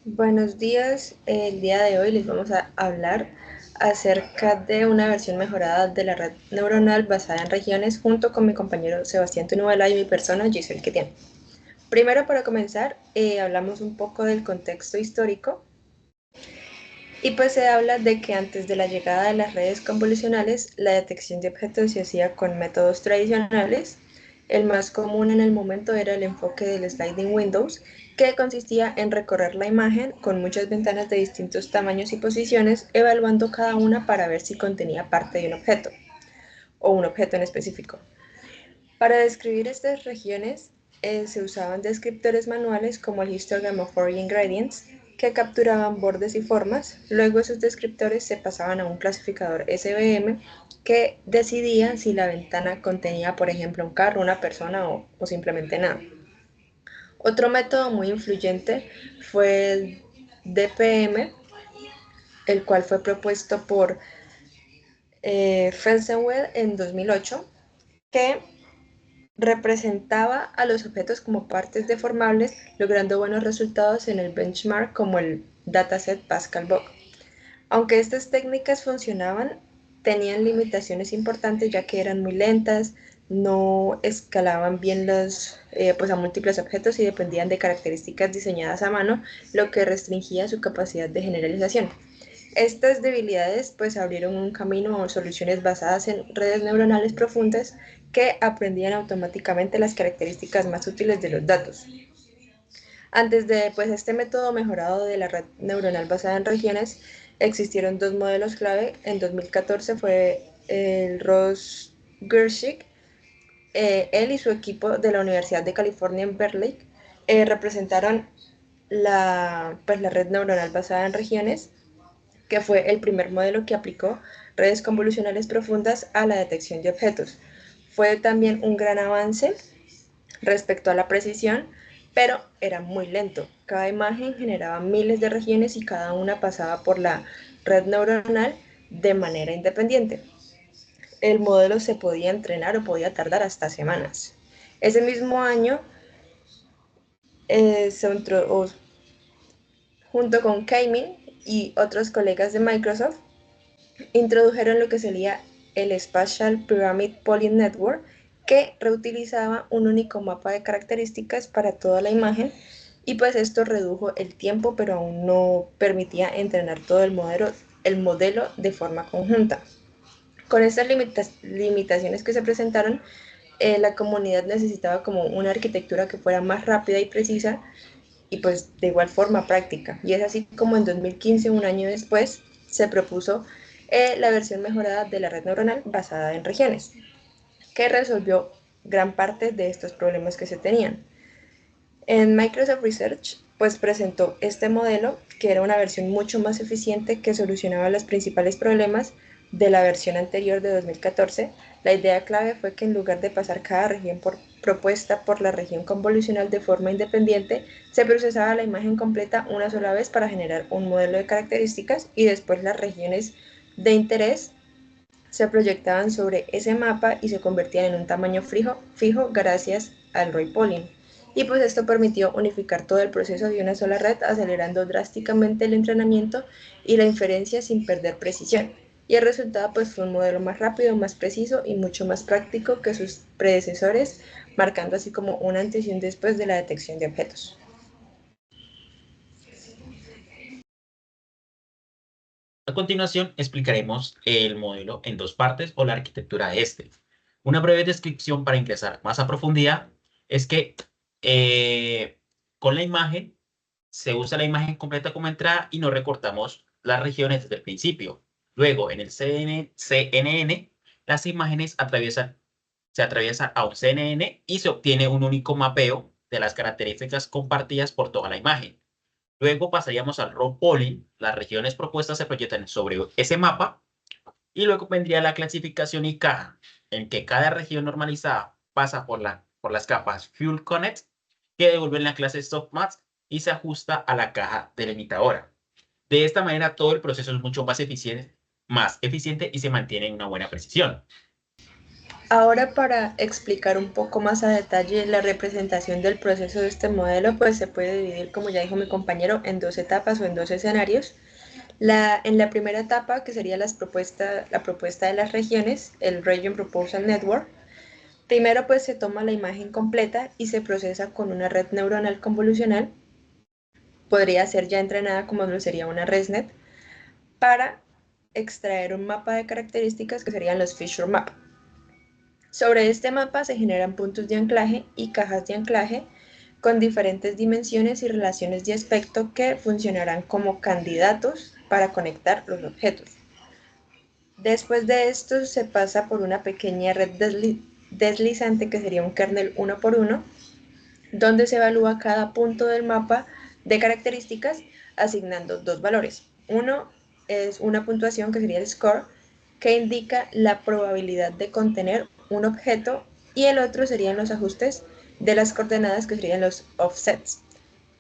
Buenos días, el día de hoy les vamos a hablar acerca de una versión mejorada de la red neuronal basada en regiones junto con mi compañero Sebastián Tunubela y mi persona Giselle Quetién. Primero, para comenzar, hablamos un poco del contexto histórico y pues se habla de que antes de la llegada de las redes convolucionales, la detección de objetos se hacía con métodos tradicionales. El más común en el momento era el enfoque del sliding windows, que consistía en recorrer la imagen con muchas ventanas de distintos tamaños y posiciones, evaluando cada una para ver si contenía parte de un objeto o un objeto en específico. Para describir estas regiones se usaban descriptores manuales como el histogram of foreign ingredients, que capturaban bordes y formas. Luego esos descriptores se pasaban a un clasificador SVM que decidía si la ventana contenía, por ejemplo, un carro, una persona o simplemente nada. Otro método muy influyente fue el DPM, el cual fue propuesto por Felsenwell en 2008, que representaba a los objetos como partes deformables, logrando buenos resultados en el benchmark como el dataset Pascal-Bok. Aunque estas técnicas funcionaban, tenían limitaciones importantes ya que eran muy lentas, no escalaban bien pues a múltiples objetos y dependían de características diseñadas a mano, lo que restringía su capacidad de generalización. Estas debilidades pues abrieron un camino a soluciones basadas en redes neuronales profundas que aprendían automáticamente las características más útiles de los datos. Antes de pues, este método mejorado de la red neuronal basada en regiones, existieron dos modelos clave. En 2014 fue el Ross Gershik. Él y su equipo de la Universidad de California en Berkeley representaron la red neuronal basada en regiones, que fue el primer modelo que aplicó redes convolucionales profundas a la detección de objetos. Fue también un gran avance respecto a la precisión, pero era muy lento. Cada imagen generaba miles de regiones y cada una pasaba por la red neuronal de manera independiente. El modelo se podía entrenar o podía tardar hasta semanas. Ese mismo año, se junto con Kaimin y otros colegas de Microsoft, introdujeron lo que sería el Spatial Pyramid Polling Network, que reutilizaba un único mapa de características para toda la imagen, y pues esto redujo el tiempo, pero aún no permitía entrenar todo el modelo de forma conjunta. Con estas limitaciones que se presentaron, la comunidad necesitaba como una arquitectura que fuera más rápida y precisa y pues de igual forma práctica. Y es así como en 2015, un año después, se propuso la versión mejorada de la red neuronal basada en regiones, que resolvió gran parte de estos problemas que se tenían. En Microsoft Research, pues presentó este modelo, que era una versión mucho más eficiente que solucionaba los principales problemas de la versión anterior de 2014. La idea clave fue que en lugar de pasar cada región propuesta por la región convolucional de forma independiente, se procesaba la imagen completa una sola vez para generar un modelo de características y después las regiones de interés se proyectaban sobre ese mapa y se convertían en un tamaño fijo gracias al Roy Polling. Y pues esto permitió unificar todo el proceso de una sola red, acelerando drásticamente el entrenamiento y la inferencia sin perder precisión. Y el resultado pues fue un modelo más rápido, más preciso y mucho más práctico que sus predecesores, marcando así como un antes y un después de la detección de objetos. A continuación, explicaremos el modelo en dos partes o la arquitectura de este. Una breve descripción para ingresar más a profundidad es que eh, con la imagen se usa la imagen completa como entrada y no recortamos las regiones desde el principio. Luego, en el CNN, las imágenes se atraviesan a un CNN y se obtiene un único mapeo de las características compartidas por toda la imagen. Luego pasaríamos al row polling. Las regiones propuestas se proyectan sobre ese mapa y luego vendría la clasificación y caja, en que cada región normalizada pasa por las capas Fuel Connect, que devuelven la clase Softmax y se ajusta a la caja delimitadora. De esta manera, todo el proceso es mucho más eficiente y se mantiene en una buena precisión. Ahora para explicar un poco más a detalle la representación del proceso de este modelo, pues se puede dividir, como ya dijo mi compañero, en dos etapas o en dos escenarios. En la primera etapa, que sería la propuesta de las regiones, el Region Proposal Network, primero pues se toma la imagen completa y se procesa con una red neuronal convolucional, podría ser ya entrenada como lo sería una ResNet, para extraer un mapa de características que serían los Feature Map. Sobre este mapa se generan puntos de anclaje y cajas de anclaje con diferentes dimensiones y relaciones de aspecto que funcionarán como candidatos para conectar los objetos. Después de esto se pasa por una pequeña red deslizante que sería un kernel uno por uno, donde se evalúa cada punto del mapa de características asignando dos valores. Uno es una puntuación que sería el score, que indica la probabilidad de contener un objeto, y el otro serían los ajustes de las coordenadas, que serían los offsets,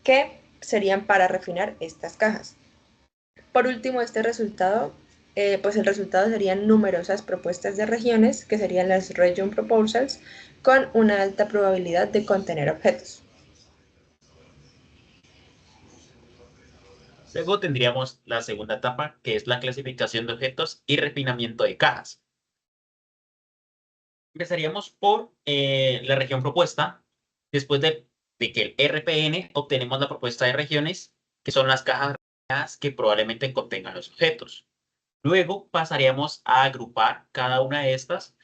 que serían para refinar estas cajas. Por último, pues el resultado serían numerosas propuestas de regiones, que serían las Region Proposals, con una alta probabilidad de contener objetos. Luego tendríamos la segunda etapa, que es la clasificación de objetos y refinamiento de cajas. Empezaríamos por la región propuesta. Después de que el RPN obtenemos la propuesta de regiones, que son las cajas que probablemente contengan los objetos. Luego pasaríamos a agrupar cada una de estas,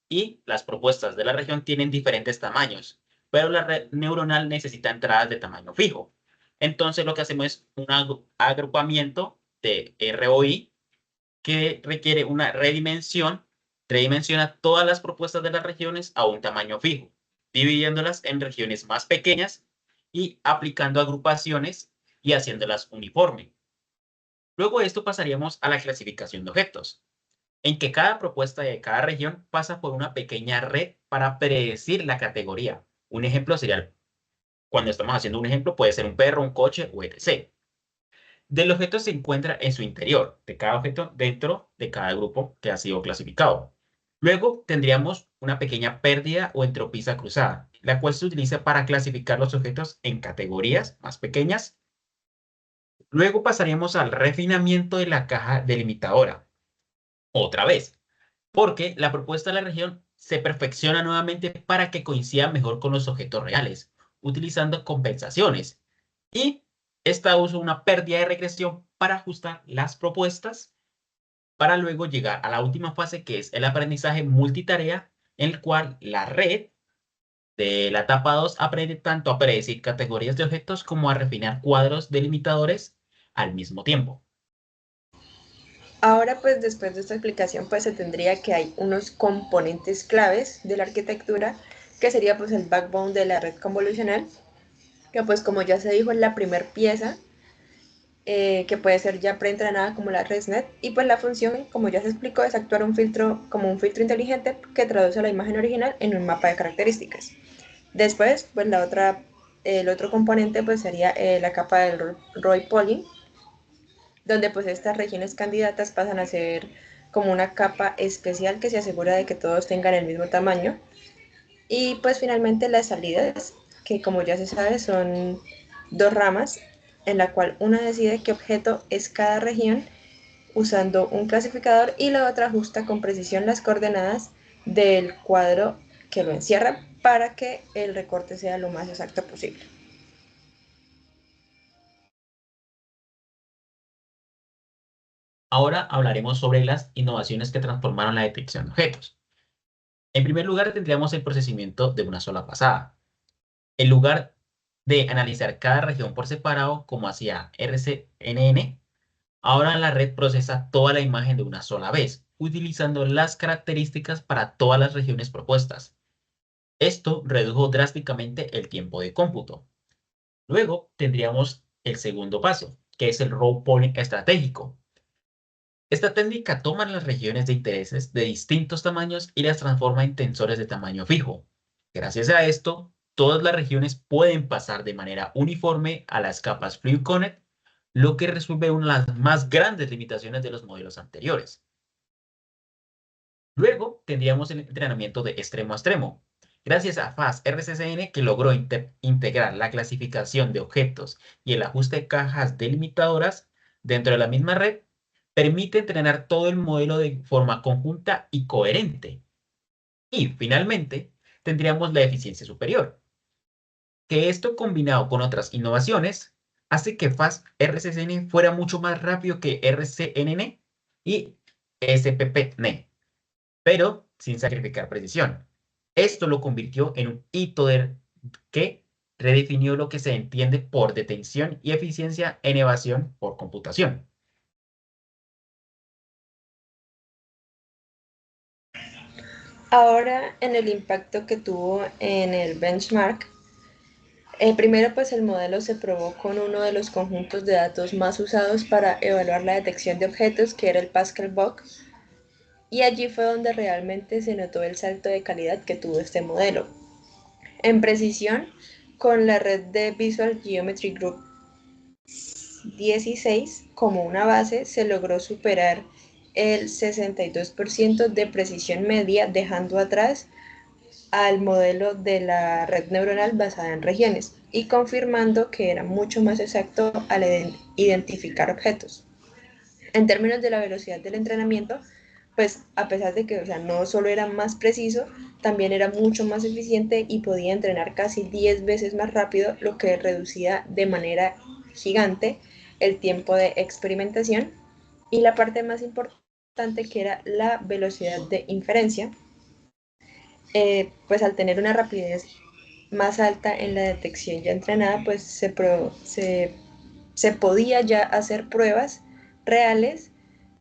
y las propuestas de la región tienen diferentes tamaños, pero la red neuronal necesita entradas de tamaño fijo. Entonces lo que hacemos es un agrupamiento de ROI que requiere una redimensiona todas las propuestas de las regiones a un tamaño fijo, dividiéndolas en regiones más pequeñas y aplicando agrupaciones y haciéndolas uniforme. Luego de esto pasaríamos a la clasificación de objetos, en que cada propuesta de cada región pasa por una pequeña red para predecir la categoría. Un ejemplo sería, cuando estamos haciendo un ejemplo, puede ser un perro, un coche o etc. Del objeto se encuentra en su interior, de cada objeto dentro de cada grupo que ha sido clasificado. Luego tendríamos una pequeña pérdida o entropía cruzada, la cual se utiliza para clasificar los objetos en categorías más pequeñas. Luego pasaríamos al refinamiento de la caja delimitadora, otra vez, porque la propuesta de la región se perfecciona nuevamente para que coincida mejor con los objetos reales, utilizando compensaciones. Y esta usa una pérdida de regresión para ajustar las propuestas, para luego llegar a la última fase, que es el aprendizaje multitarea, en el cual la red de la etapa 2 aprende tanto a predecir categorías de objetos como a refinar cuadros delimitadores al mismo tiempo. Ahora, pues después de esta explicación, pues se tendría que hay unos componentes claves de la arquitectura, que sería pues el backbone de la red convolucional, que pues como ya se dijo es la primer pieza, que puede ser ya preentrenada como la ResNet, y pues la función, como ya se explicó, es actuar como un filtro inteligente que traduce la imagen original en un mapa de características. Después, pues el otro componente pues sería la capa del Roy Polling, donde pues estas regiones candidatas pasan a ser como una capa especial que se asegura de que todos tengan el mismo tamaño. Y pues finalmente las salidas, que como ya se sabe son dos ramas, en la cual una decide qué objeto es cada región usando un clasificador, y la otra ajusta con precisión las coordenadas del cuadro que lo encierra para que el recorte sea lo más exacto posible. Ahora hablaremos sobre las innovaciones que transformaron la detección de objetos. En primer lugar, tendríamos el procesamiento de una sola pasada. En lugar de analizar cada región por separado, como hacía RCNN, ahora la red procesa toda la imagen de una sola vez, utilizando las características para todas las regiones propuestas. Esto redujo drásticamente el tiempo de cómputo. Luego tendríamos el segundo paso, que es el row polling estratégico. Esta técnica toma las regiones de intereses de distintos tamaños y las transforma en tensores de tamaño fijo. Gracias a esto, todas las regiones pueden pasar de manera uniforme a las capas Fluid Connect, lo que resuelve una de las más grandes limitaciones de los modelos anteriores. Luego tendríamos el entrenamiento de extremo a extremo. Gracias a FastRCCN, que logró integrar la clasificación de objetos y el ajuste de cajas delimitadoras dentro de la misma red, permite entrenar todo el modelo de forma conjunta y coherente. Y finalmente, tendríamos la eficiencia superior, que esto combinado con otras innovaciones hace que FastRCCN fuera mucho más rápido que RCNN y SPPN, pero sin sacrificar precisión. Esto lo convirtió en un hito que redefinió lo que se entiende por detención y eficiencia en evasión por computación. Ahora, en el impacto que tuvo en el benchmark, primero pues el modelo se probó con uno de los conjuntos de datos más usados para evaluar la detección de objetos, que era el Pascal Bug, y allí fue donde realmente se notó el salto de calidad que tuvo este modelo. En precisión, con la red de Visual Geometry Group 16 como una base, se logró superar el 62% de precisión media, dejando atrás al modelo de la red neuronal basada en regiones y confirmando que era mucho más exacto al identificar objetos. En términos de la velocidad del entrenamiento, pues a pesar de que, o sea, no solo era más preciso, también era mucho más eficiente y podía entrenar casi 10 veces más rápido, lo que reducía de manera gigante el tiempo de experimentación. Y la parte más importante, que era la velocidad de inferencia, pues al tener una rapidez más alta en la detección ya entrenada, pues se podía ya hacer pruebas reales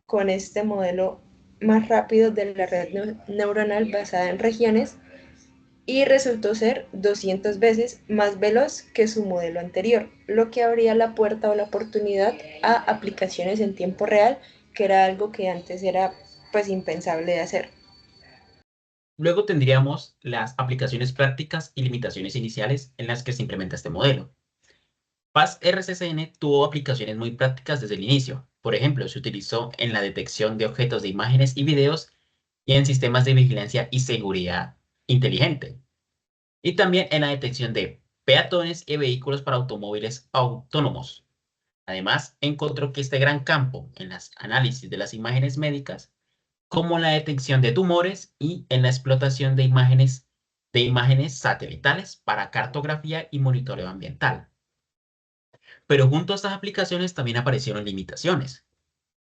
con este modelo más rápido de la red neuronal basada en regiones, y resultó ser 200 veces más veloz que su modelo anterior, lo que abría la puerta o la oportunidad a aplicaciones en tiempo real, que era algo que antes era pues impensable de hacer. Luego tendríamos las aplicaciones prácticas y limitaciones iniciales en las que se implementa este modelo. FastRCCN tuvo aplicaciones muy prácticas desde el inicio. Por ejemplo, se utilizó en la detección de objetos de imágenes y videos y en sistemas de vigilancia y seguridad inteligente. Y también en la detección de peatones y vehículos para automóviles autónomos. Además, encontró que este gran campo en las análisis de las imágenes médicas, como la detección de tumores y en la explotación de imágenes satelitales para cartografía y monitoreo ambiental. Pero junto a estas aplicaciones también aparecieron limitaciones.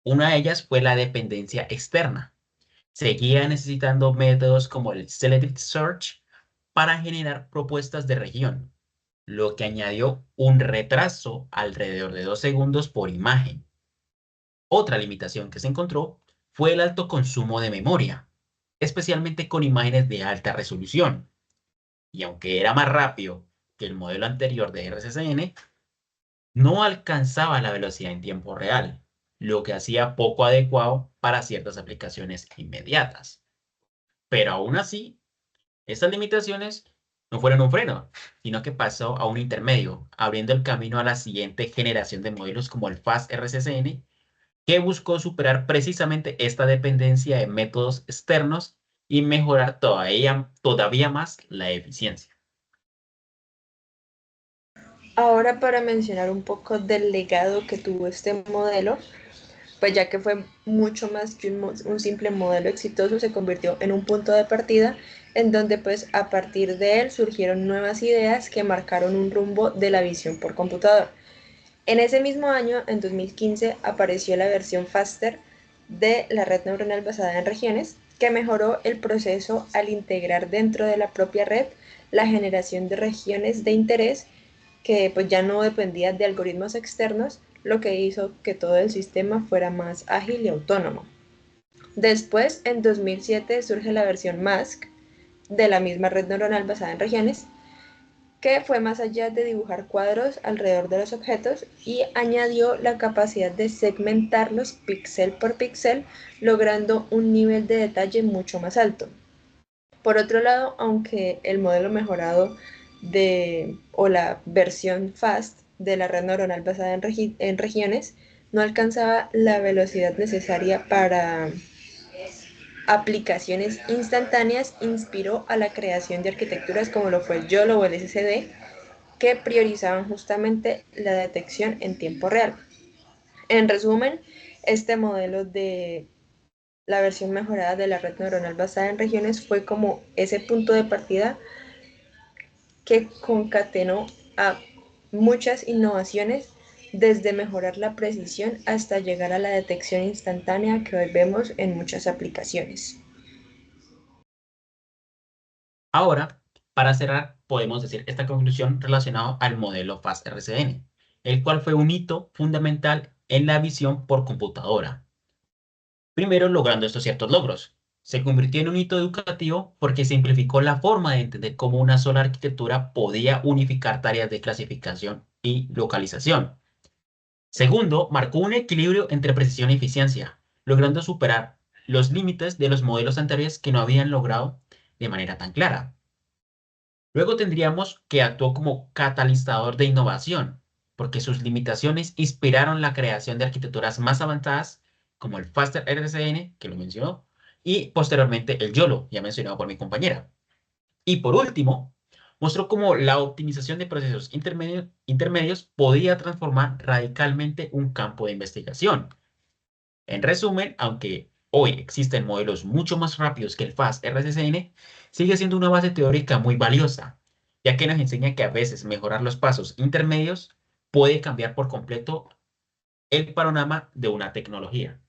Una de ellas fue la dependencia externa. Seguía necesitando métodos como el Selective Search para generar propuestas de región, lo que añadió un retraso alrededor de 2 segundos por imagen. Otra limitación que se encontró fue el alto consumo de memoria, especialmente con imágenes de alta resolución. Y aunque era más rápido que el modelo anterior de RCCN, no alcanzaba la velocidad en tiempo real, lo que hacía poco adecuado para ciertas aplicaciones inmediatas. Pero aún así, estas limitaciones no fueron un freno, sino que pasó a un intermedio, abriendo el camino a la siguiente generación de modelos como el FastRCCN, que buscó superar precisamente esta dependencia de métodos externos y mejorar todavía más la eficiencia. Ahora, para mencionar un poco del legado que tuvo este modelo, pues ya que fue mucho más que un simple modelo exitoso, se convirtió en un punto de partida en donde pues a partir de él surgieron nuevas ideas que marcaron un rumbo de la visión por computador. En ese mismo año, en 2015, apareció la versión Faster de la red neuronal basada en regiones, que mejoró el proceso al integrar dentro de la propia red la generación de regiones de interés, que pues ya no dependía de algoritmos externos, lo que hizo que todo el sistema fuera más ágil y autónomo. Después, en 2007, surge la versión Mask de la misma red neuronal basada en regiones, que fue más allá de dibujar cuadros alrededor de los objetos y añadió la capacidad de segmentarlos píxel por píxel, logrando un nivel de detalle mucho más alto. Por otro lado, aunque el modelo mejorado o la versión FAST de la red neuronal basada en regiones no alcanzaba la velocidad necesaria aplicaciones instantáneas inspiró a la creación de arquitecturas como lo fue el YOLO o el SSD, que priorizaban justamente la detección en tiempo real. En resumen, este modelo de la versión mejorada de la red neuronal basada en regiones fue como ese punto de partida que concatenó a muchas innovaciones, desde mejorar la precisión hasta llegar a la detección instantánea que hoy vemos en muchas aplicaciones. Ahora, para cerrar, podemos decir esta conclusión relacionada al modelo FastRCN, el cual fue un hito fundamental en la visión por computadora. Primero, logrando estos ciertos logros. Se convirtió en un hito educativo porque simplificó la forma de entender cómo una sola arquitectura podía unificar tareas de clasificación y localización. Segundo, marcó un equilibrio entre precisión y eficiencia, logrando superar los límites de los modelos anteriores que no habían logrado de manera tan clara. Luego tendríamos que actuó como catalizador de innovación, porque sus limitaciones inspiraron la creación de arquitecturas más avanzadas, como el Faster RCN, que lo mencionó, y posteriormente el YOLO, ya mencionado por mi compañera. Y por último, mostró cómo la optimización de procesos intermedios podía transformar radicalmente un campo de investigación. En resumen, aunque hoy existen modelos mucho más rápidos que el Fast RCN, sigue siendo una base teórica muy valiosa, ya que nos enseña que a veces mejorar los pasos intermedios puede cambiar por completo el panorama de una tecnología.